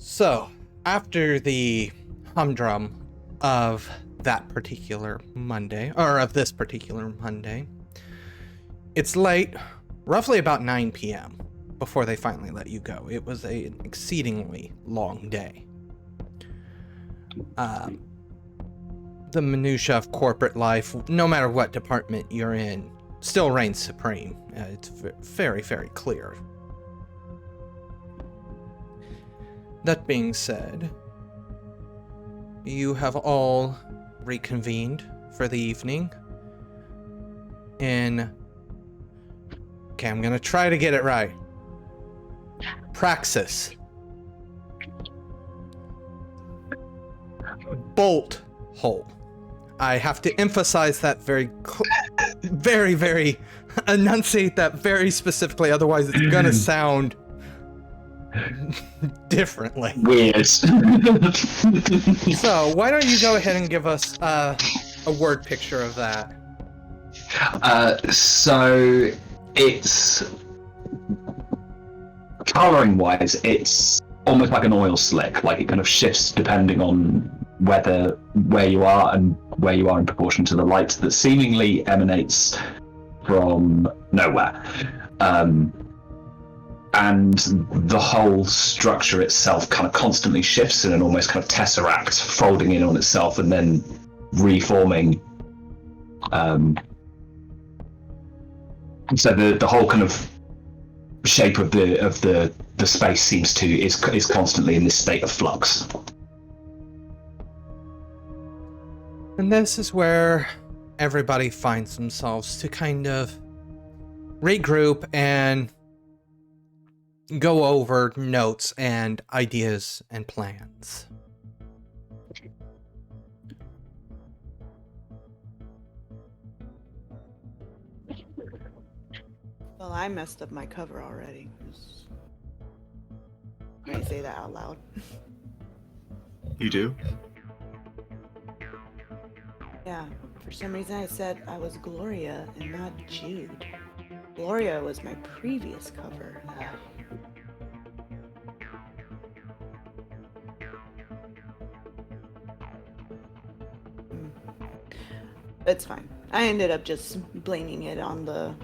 So, after the humdrum of that particular Monday, or of this particular Monday, it's late, roughly about 9 p.m. before they finally let you go. It was an exceedingly long day. The minutia of corporate life, no matter what department you're in, still reigns supreme. It's very, very clear. That being said, you have all reconvened for the evening in... Okay, I'm gonna try to get it right. Praxis. Bolt hole. I have to emphasize that very, very enunciate that very specifically, otherwise it's gonna sound differently. Weird. So, why don't you go ahead and give us a word picture of that? So it's coloring wise, it's almost like an oil slick. Like it kind of shifts depending on where you are and where you are in proportion to the light that seemingly emanates from nowhere. And the whole structure itself kind of constantly shifts in an almost kind of tesseract, folding in on itself and then reforming. So the whole kind of shape of the space is constantly in this state of flux. And this is where everybody finds themselves to kind of regroup and go over notes and ideas and plans. Well, I messed up my cover already. Can I say that out loud? You do? Yeah, for some reason I said I was Gloria and not Jude. Gloria was my previous cover. It's fine. I ended up just blaming it on the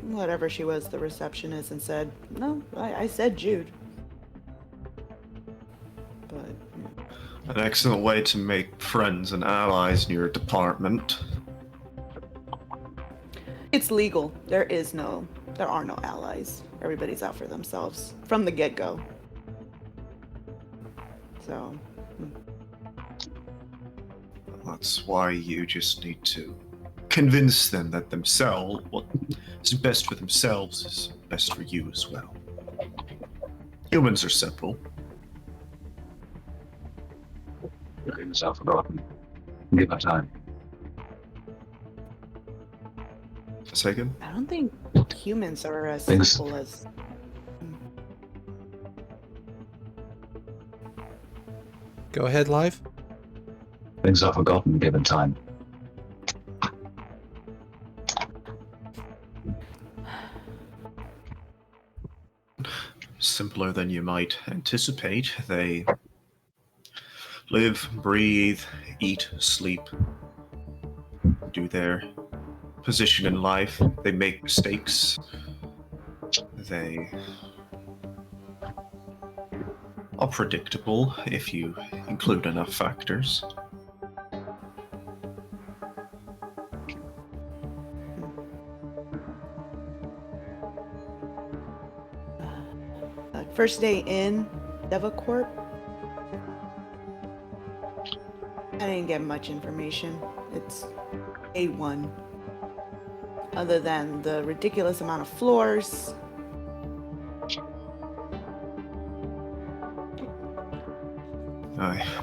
whatever she was, the receptionist, and said, no, I said Jude. But An excellent way to make friends and allies in your department. it's legal. There are no allies. Everybody's out for themselves from the get-go. So That's why you just need to convince them that what is best for themselves is best for you as well. Humans are simple. Getting yourself forgotten. Give her time. Second? I don't think humans are as Things- simple as... Go ahead, Live. Things are forgotten given time. Simpler than you might anticipate. They live, breathe, eat, sleep, do their position in life. They make mistakes. They are predictable if you include enough factors. First day in DevaCorp, I didn't get much information. It's A1. Other than the ridiculous amount of floors.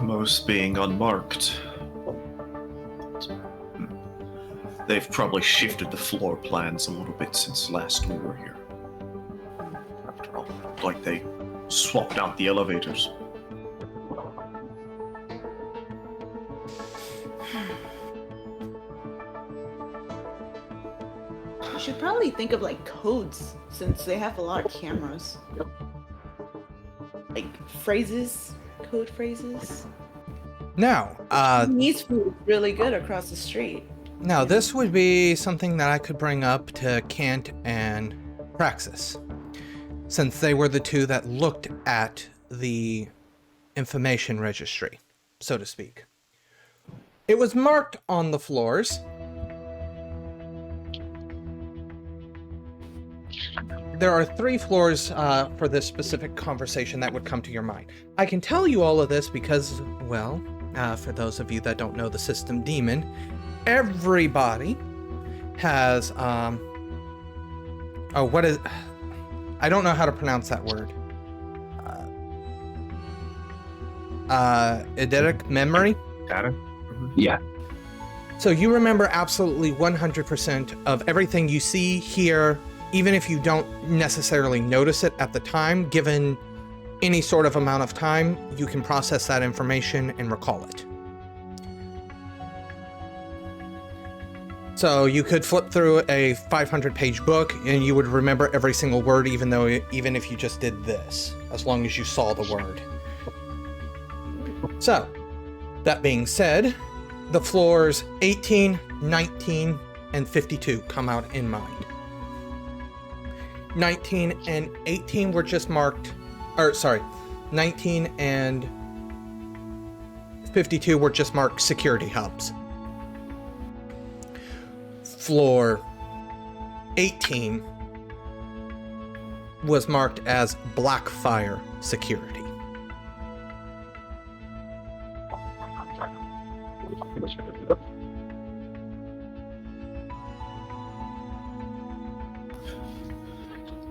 Most being unmarked. They've probably shifted the floor plans a little bit since last we were here. After all, like they swapped out the elevators. You should probably think of like codes since they have a lot of cameras. like phrases, code phrases. Now, Chinese food is really good across the street. now this would be something that I could bring up to Kant and Praxis, since they were the two that looked at the information registry, so to speak. It was marked on the floors. There are 3 floors for this specific conversation that would come to your mind. I can tell you all of this because, well, for those of you that don't know the system demon, everybody has, I don't know how to pronounce that word. Eidetic memory? Data? Yeah. So you remember absolutely 100% of everything you see, hear, even if you don't necessarily notice it at the time. Given any sort of amount of time, you can process that information and recall it. So you could flip through a 500-page book and you would remember every single word, even if you just did this, as long as you saw the word. So, that being said, the floors 18, 19, and 52 come out in mind. 19 and 18 were just marked, 19 and 52 were just marked security hubs. Floor 18 was marked as Blackfire security.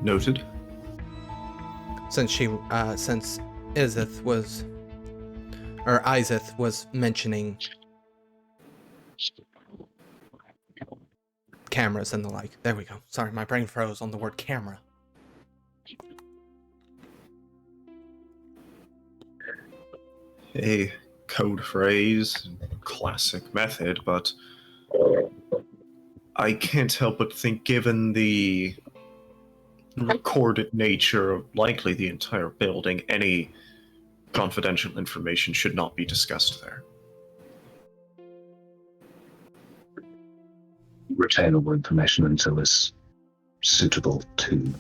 Noted. Since Izzath was mentioning cameras and the like. There we go. Sorry, my brain froze on the word camera. A code phrase, classic method, but I can't help but think, given the recorded nature of likely the entire building, any confidential information should not be discussed there. Retainable information until it's suitable to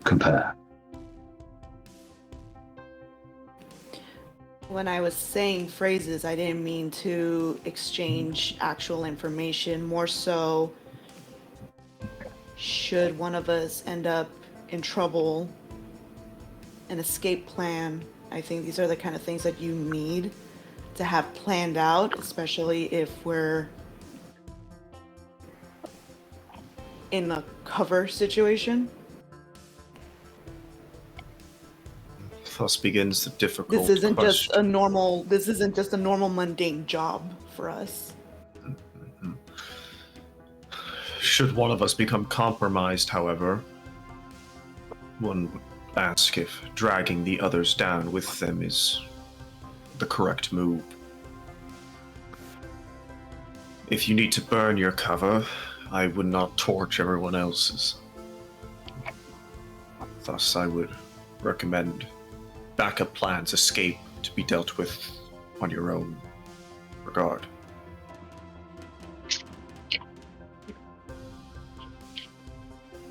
compare. When I was saying phrases, I didn't mean to exchange actual information, more so should one of us end up in trouble, an escape plan. I think these are the kind of things that you need to have planned out, especially if we're in a cover situation. Thus begins the difficult This isn't just question. a normal mundane job for us. Should one of us become compromised, however, one would ask if dragging the others down with them is the correct move. If you need to burn your cover, I would not torch everyone else's. Thus, I would recommend backup plans, escape, to be dealt with on your own regard.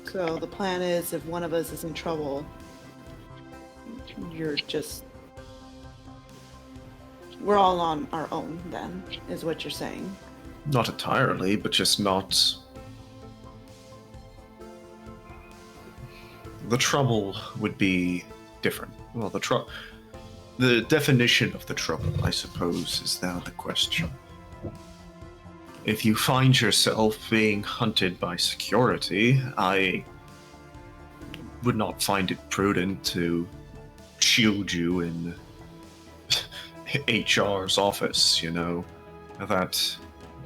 So the plan is, if one of us is in trouble, we're all on our own then, is what you're saying. Not entirely, but just not. The trouble would be different. Well, the definition of the trouble, I suppose, is now the question. If you find yourself being hunted by security, I would not find it prudent to shield you in HR's office, you know. That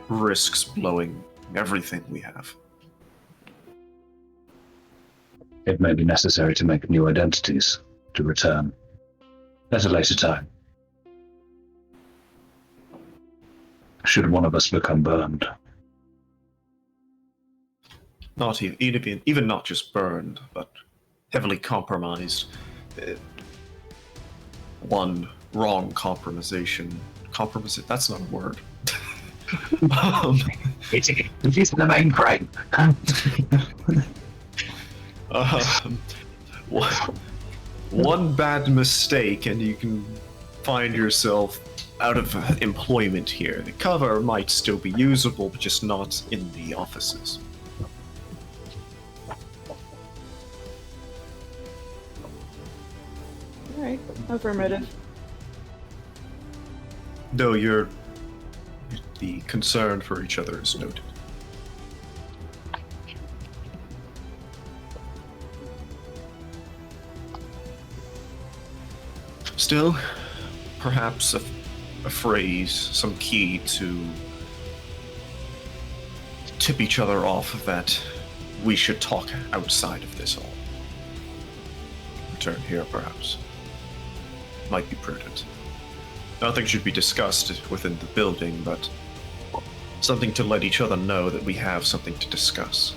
risks blowing everything we have. It may be necessary to make new identities to return at a later time. Should one of us become burned. Not even not just burned, but heavily compromised. one wrong compromisation. That's not a word. um, It is the main crane. One bad mistake and you can find yourself out of employment here. The cover might still be usable, but just not in the offices. Alright, affirmative. Though the concern for each other is noted. Still, perhaps a phrase, some key to tip each other off that we should talk outside of this all. Return here, perhaps. Might be prudent. Nothing should be discussed within the building, but something to let each other know that we have something to discuss.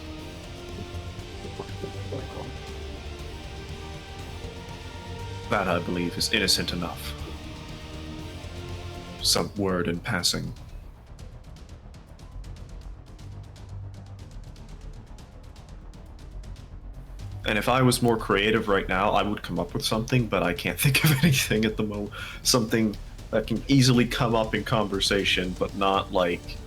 That, I believe, is innocent enough. Some word in passing. And if I was more creative right now, I would come up with something, but I can't think of anything at the moment. Something that can easily come up in conversation, but not like,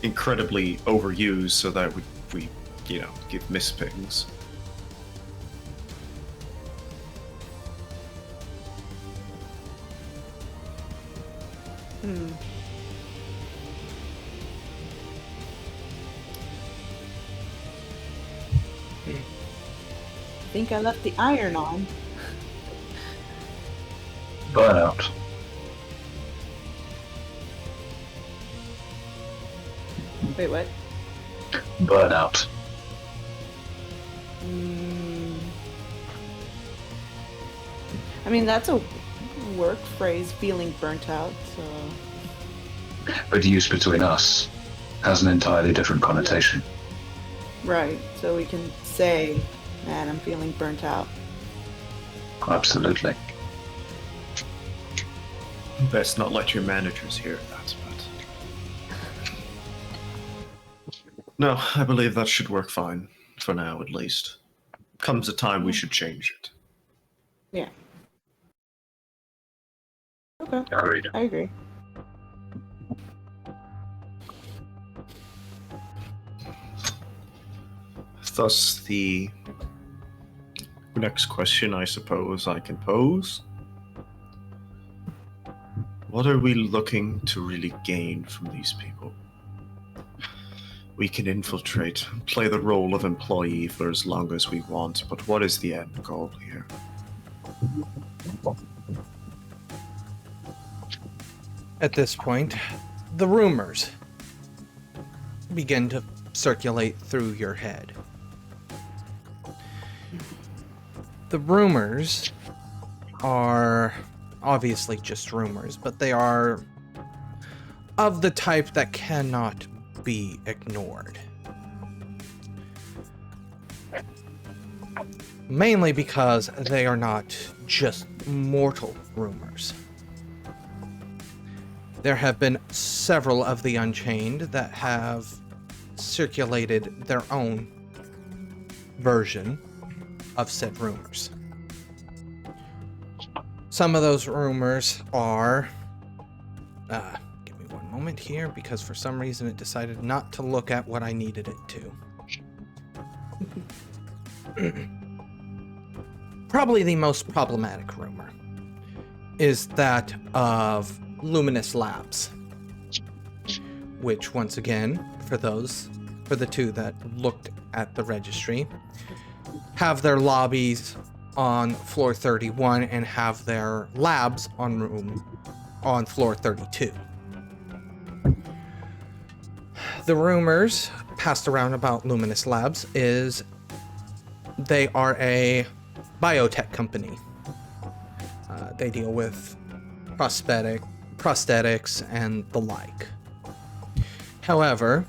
incredibly overused so that we give mispings. I think I left the iron on. Burnout. Wait, what? Burnout. I mean, that's a work phrase, feeling burnt out, so... But used between us has an entirely different connotation. Right, so we can say, man, I'm feeling burnt out. Absolutely. Best not let your managers hear that, but... No, I believe that should work fine, for now at least. Comes a time we should change it. Yeah. Okay, Agreed. I agree. Thus, the next question I suppose I can pose. What are we looking to really gain from these people? We can infiltrate, play the role of employee for as long as we want, but what is the end goal here? At this point, the rumors begin to circulate through your head. The rumors are obviously just rumors, but they are of the type that cannot be ignored. Mainly because they are not just mortal rumors. There have been several of the Unchained that have circulated their own version of said rumors. Some of those rumors are... give me one moment here, because for some reason it decided not to look at what I needed it to. Probably the most problematic rumor is that of Luminous Labs, which once again, for the two that looked at the registry, have their lobbies on floor 31 and have their labs on floor 32. The rumors passed around about Luminous Labs is they are a biotech company. They deal with prosthetics and the like. However,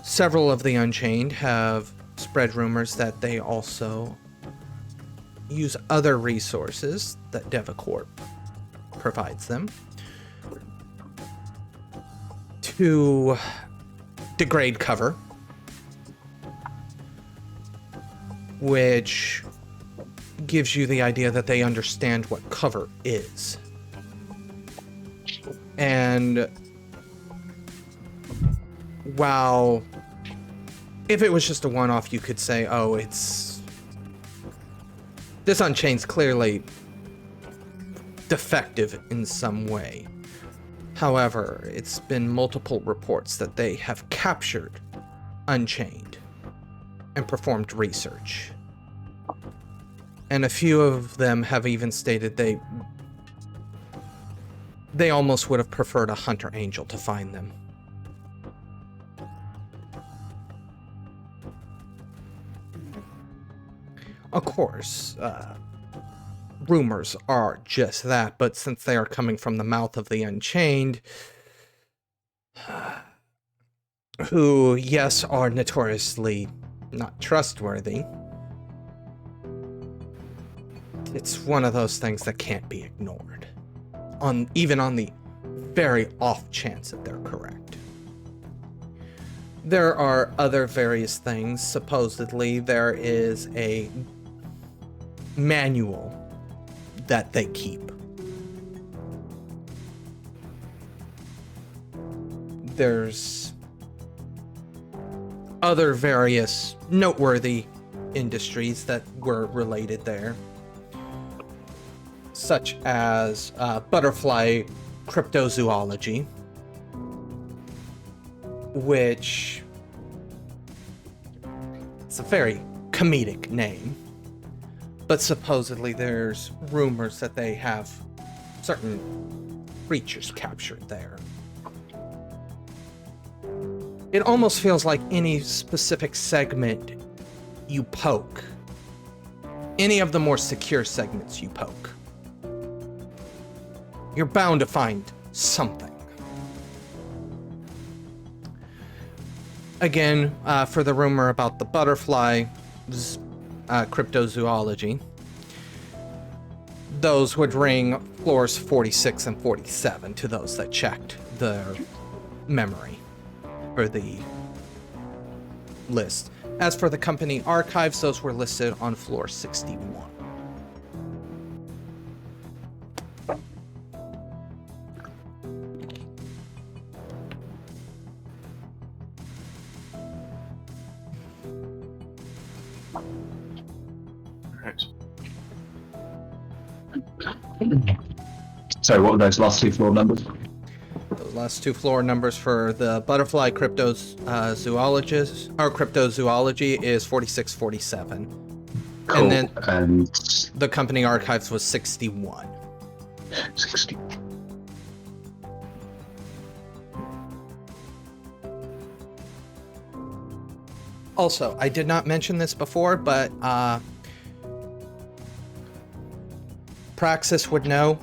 several of the Unchained have spread rumors that they also use other resources that DevaCorp provides them to degrade cover, which gives you the idea that they understand what cover is. And while if it was just a one-off, you could say, oh, this Unchained's clearly defective in some way. However, it's been multiple reports that they have captured Unchained and performed research. And a few of them have even stated they almost would have preferred a hunter angel to find them. Of course, rumors are just that, but since they are coming from the mouth of the Unchained, who, yes, are notoriously not trustworthy, it's one of those things that can't be ignored, even on the very off chance that they're correct. There are other various things. Supposedly, there is a manual that they keep. There's other various noteworthy industries that were related there, such as butterfly cryptozoology, which it's a very comedic name, but supposedly there's rumors that they have certain creatures captured there. It almost feels like any specific segment you poke, any of the more secure segments you poke, you're bound to find something. Again, for the rumor about the butterfly cryptozoology, those would ring floors 46 and 47 to those that checked their memory for the list. As for the company archives, those were listed on floor 61. So what were those last two floor numbers? Those last two floor numbers for the butterfly cryptozoologist or cryptozoology is 4647. Cool. And then And the company archives was 61. 60. Also, I did not mention this before, but Praxis would know.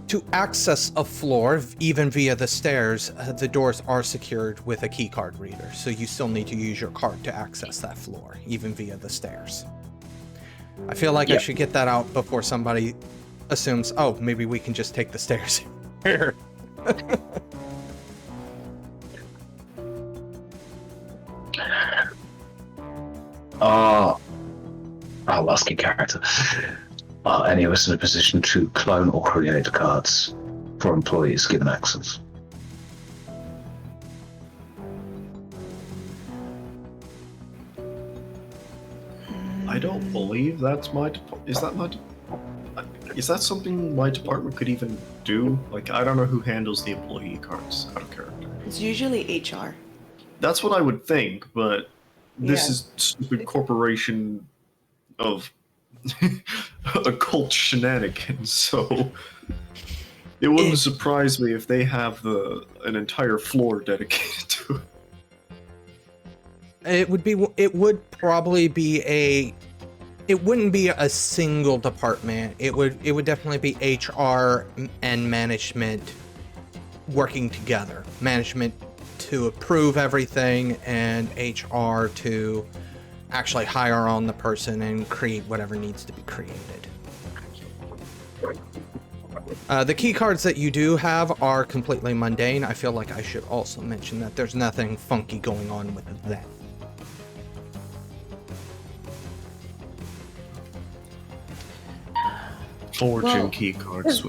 To access a floor, even via the stairs, the doors are secured with a keycard reader, so you still need to use your card to access that floor, even via the stairs. I feel like I should get that out before somebody assumes, oh, maybe we can just take the stairs here. I'll ask a character. Are any of us in a position to clone or create cards for employees given access? I don't believe that's my is that something my department could even do? Like, I don't know who handles the employee cards out of character. It's usually HR. That's what I would think, but this Yeah. is stupid corporation of occult shenanigans, so it wouldn't surprise me if they have an entire floor dedicated to it. It would probably be it wouldn't be a single department. It would definitely be HR and management working together. Management to approve everything and HR to actually hire on the person and create whatever needs to be created. The key cards that you do have are completely mundane. I feel like I should also mention that there's nothing funky going on with that. Fortune key cards.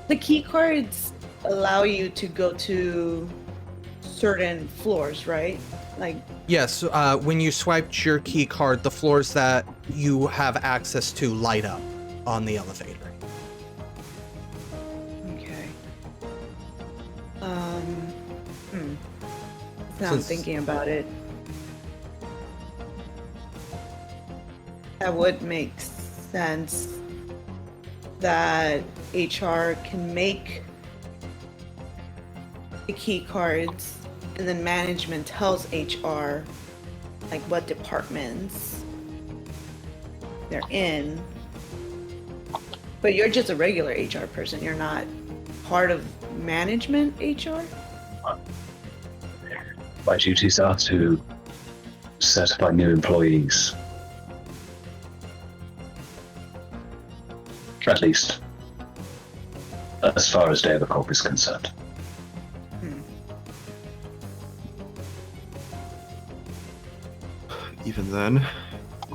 The key cards allow you to go to certain floors, right? Like, Yes, when you swiped your key card, the floors that you have access to light up on the elevator. okay. Now I'm thinking about it. That would make sense that HR can make the key cards and then management tells HR like what departments they're in. But you're just a regular HR person. You're not part of management HR? My duties are to certify new employees. At least, as far as Data Corp is concerned. Even then,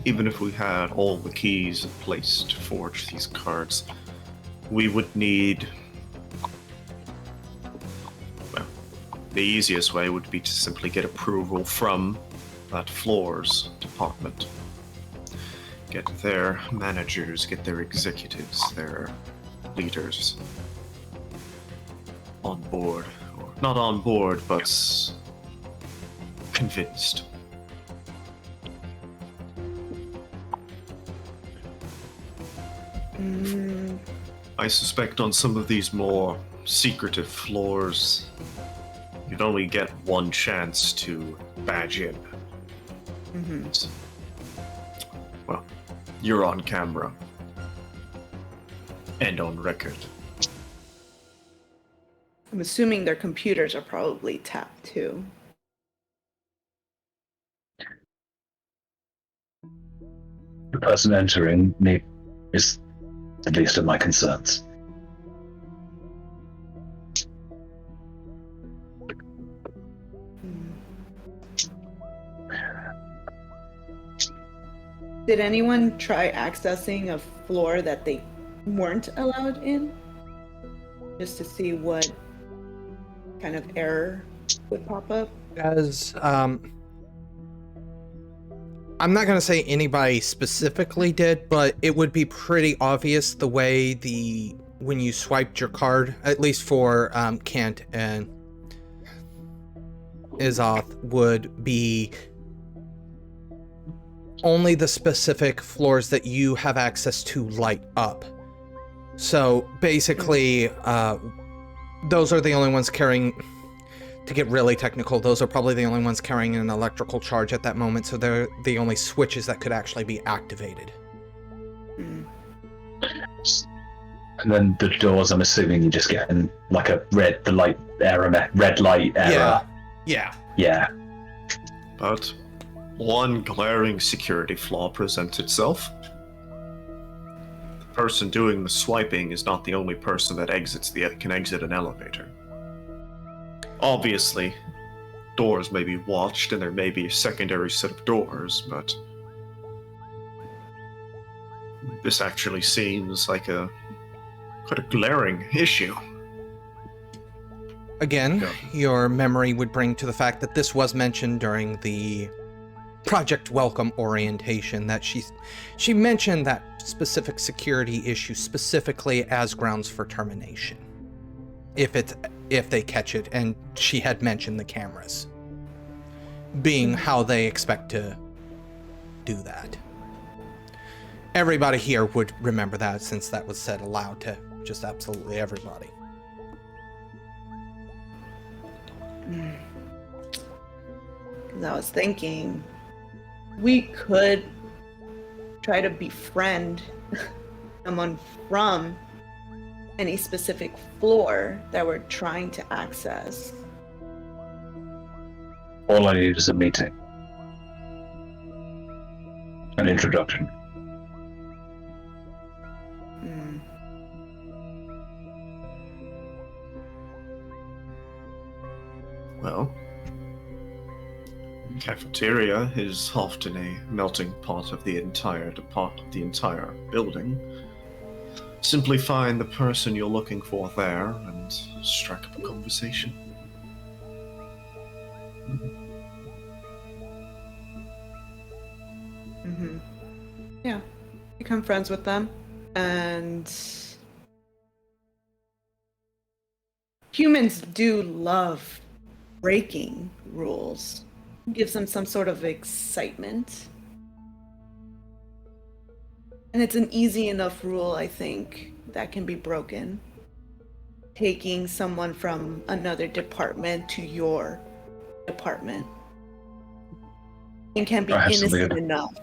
even if we had all the keys in place to forge these cards, we would need... Well, the easiest way would be to simply get approval from that floor's department. Get their managers, get their executives, their leaders on board. Or not on board, but convinced. I suspect on some of these more secretive floors, you'd only get one chance to badge in. Well, you're on camera. And on record. I'm assuming their computers are probably tapped too. The person entering me is the least of my concerns. Did anyone try accessing a floor that they weren't allowed in? Just to see what kind of error would pop up? As, I'm not going to say anybody specifically did, but it would be pretty obvious the way when you swiped your card, at least for Kant and Izzath, would be only the specific floors that you have access to light up. So basically, those are the only ones carrying, to get really technical, those are probably the only ones carrying an electrical charge at that moment, so they're the only switches that could actually be activated. And then the doors, I'm assuming you just get in like a red light error. Yeah. But one glaring security flaw presents itself. The person doing the swiping is not the only person that can exit an elevator. Obviously, doors may be watched and there may be a secondary set of doors, but this actually seems like quite a glaring issue. Again, Yeah. your memory would bring to the fact that this was mentioned during the Project Welcome orientation, that she mentioned that specific security issue specifically as grounds for termination. If they catch it, and she had mentioned the cameras being how they expect to do that. Everybody here would remember that, since that was said aloud to just absolutely everybody. Because I was thinking we could try to befriend someone from any specific floor that we're trying to access. All I need is a meeting. An introduction. Hmm. Well, cafeteria is often a melting pot of the entire building. Simply find the person you're looking for there and strike up a conversation. Mm-hmm. Yeah. Become friends with them. And humans do love breaking rules. Gives them some sort of excitement. And it's an easy enough rule, I think, that can be broken. Taking someone from another department to your department. And can be I have innocent something- enough.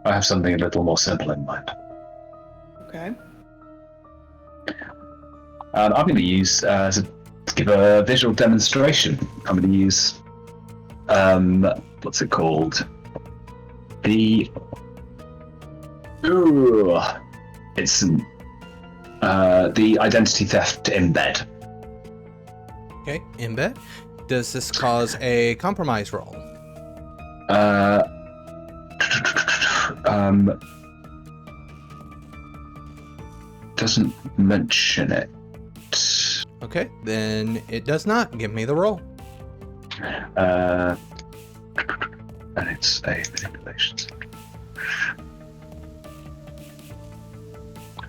I have something a little more simple in mind. Okay. I'm going to use, to give a visual demonstration, I'm going to use, what's it called? It's the identity theft embed. Okay, embed. Does this cause a compromise roll? Doesn't mention it. Okay, then it does not. Give me the roll. And it's a manipulation.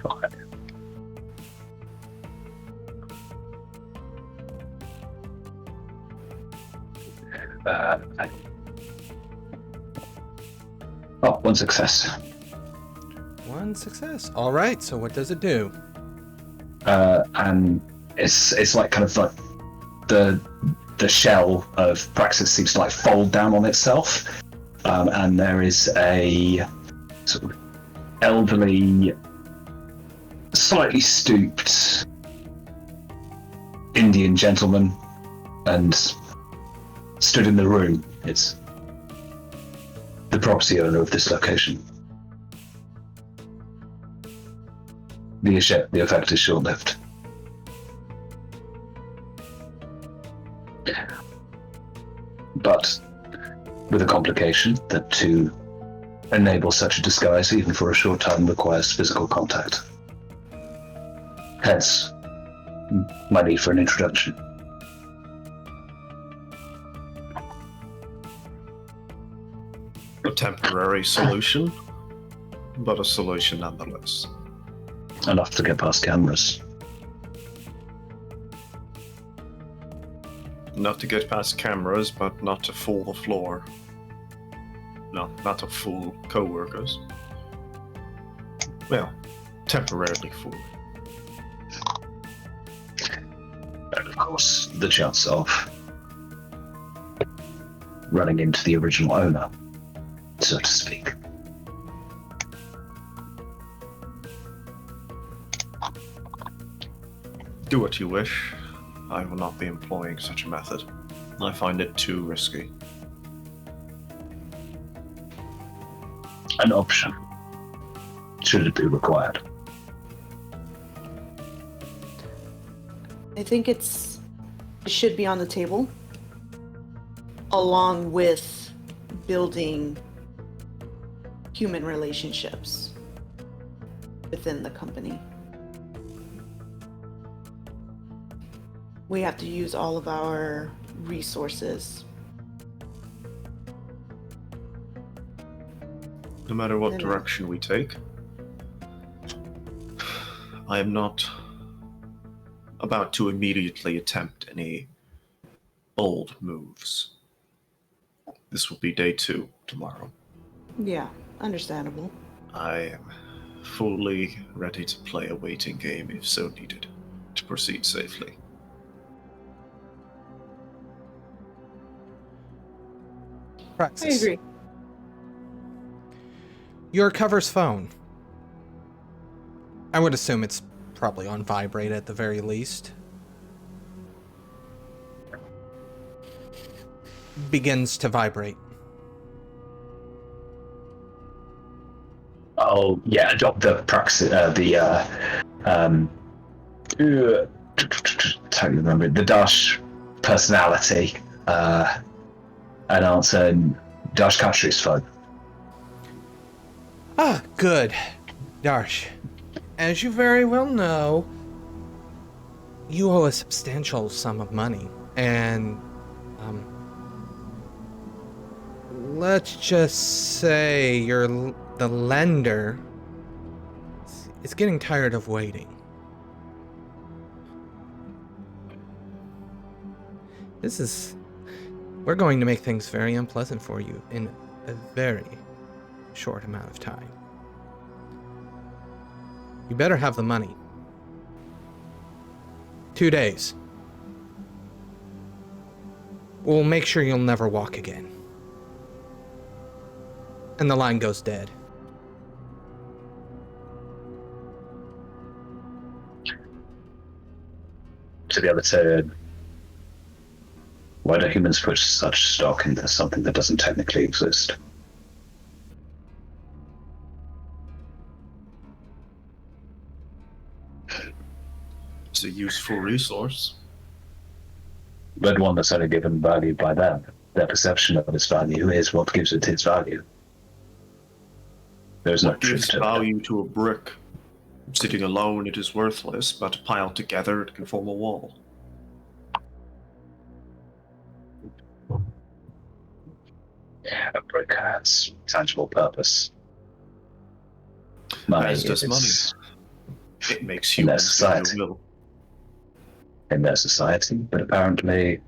Okay. One success. One success. All right, so what does it do? And it's like kind of like the shell of Praxis seems to like fold down on itself, and there is a sort of elderly, slightly stooped Indian gentleman, and stood in the room. It's the property owner of this location. The effect is short-lived. But with a complication that to enable such a disguise, even for a short time, requires physical contact. Hence, my need for an introduction. A temporary solution, but a solution nonetheless. Enough to get past cameras. Not to get past cameras, but not to fool the floor. No, not to fool co-workers. Well, temporarily fool. And of course, the chance of running into the original owner, so to speak. Do what you wish. I will not be employing such a method. I find it too risky. An option, should it be required. I think it should be on the table, along with building human relationships within the company. We have to use all of our resources. No matter what Then- direction we take, I am not about to immediately attempt any bold moves. This will be day 2 tomorrow. Yeah, understandable. I am fully ready to play a waiting game if so needed to proceed safely. I Praxis. agree. Your cover's phone. I would assume it's probably on vibrate at the very least. Begins to vibrate. I'll adopt the Praxis, totally remember it, the Dash personality, and answer Dash Country's phone. Ah, good. Darsh, as you very well know, you owe a substantial sum of money, and, let's just say the lender is getting tired of waiting. We're going to make things very unpleasant for you in a very short amount of time. You better have the money. 2 days. We'll make sure you'll never walk again. And the line goes dead. To be able to... Why do humans put such stock into something that doesn't technically exist? It's a useful resource. But one that's only given value by them. Their perception of its value is what gives it its value. There's no What truth gives to it. value to a brick? Sitting alone, it is worthless, but piled together, it can form a wall. A brick has tangible purpose. Money As does is money. It makes in their humans do society. their will. In their society, but apparently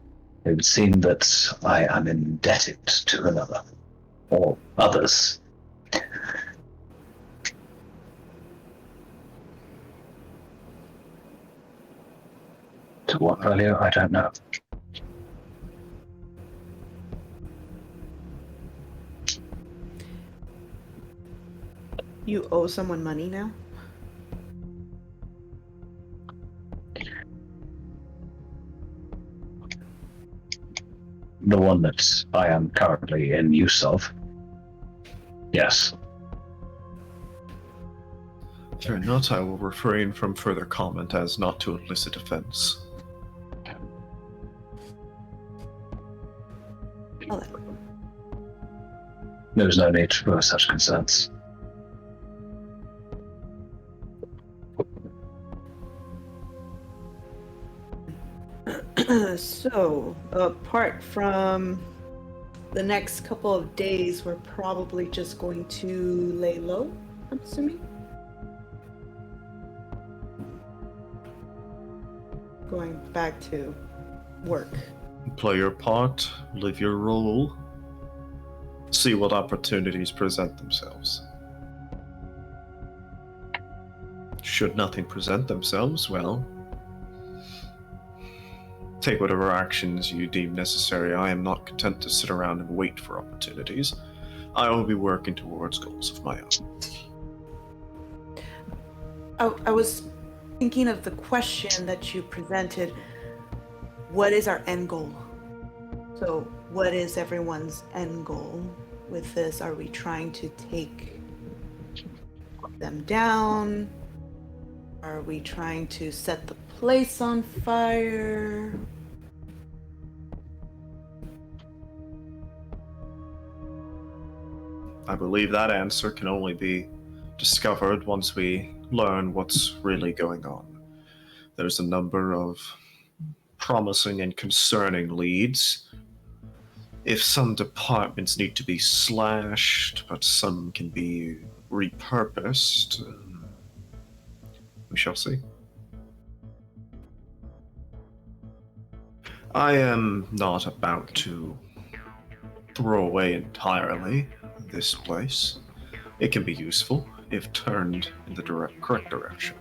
it would seem that I am indebted to another, or others. To what value, I don't know. You owe someone money now? The one that I am currently in use of. Yes. Fear not, I will refrain from further comment as not to elicit offense. Oh, There is no need for such concerns. so, apart from the next couple of days, we're probably just going to lay low, I'm assuming? Going back to work. Play your part, live your role, see what opportunities present themselves. Should nothing present themselves, well, take whatever actions you deem necessary. I am not content to sit around and wait for opportunities. I will be working towards goals of my own. I was thinking of the question that you presented. What is our end goal? So, what is everyone's end goal with this? Are we trying to take them down? Are we trying to set the place on fire? I believe that answer can only be discovered once we learn what's really going on. There's a number of promising and concerning leads. If some departments need to be slashed, but some can be repurposed, we shall see. I am not about to throw away entirely this place. It can be useful if turned in the correct direction.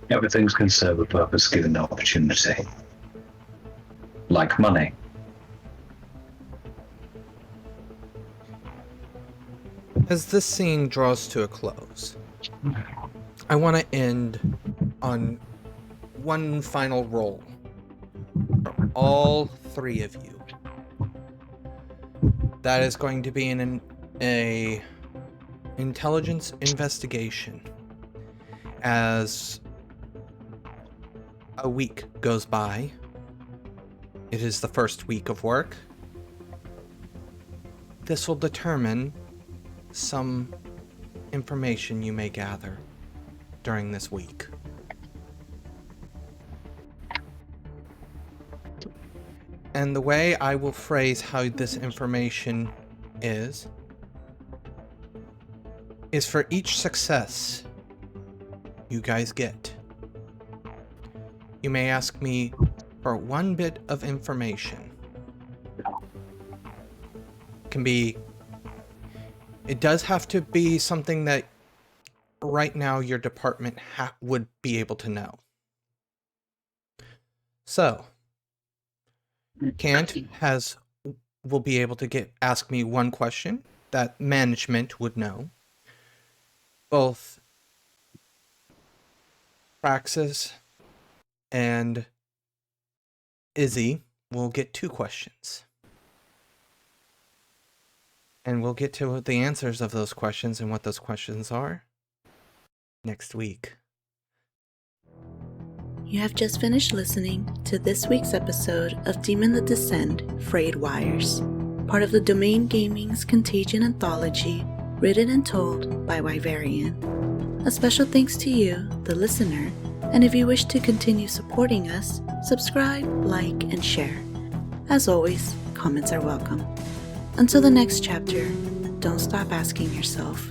Everything can serve a purpose given the opportunity. Like money. As this scene draws to a close, I want to end on one final roll from all three of you. That is going to be a intelligence investigation. As a week goes by, it is the first week of work. This will determine some information you may gather during this week. And the way I will phrase how this information is for each success you guys get, you may ask me for one bit of information. It does have to be something that right now your department would be able to know. So, Kant will be able to ask me one question that management would know. Both Praxis and Izzy will get 2 questions. And we'll get to the answers of those questions and what those questions are next week. You have just finished listening to this week's episode of Demon that Descend, Frayed Wires, part of the Domain Gaming's Contagion anthology, written and told by Wyverian. A special thanks to you, the listener, and if you wish to continue supporting us, subscribe, like, and share. As always, comments are welcome. Until the next chapter, don't stop asking yourself,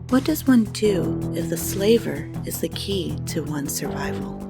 what does one do if the slaver is the key to one's survival?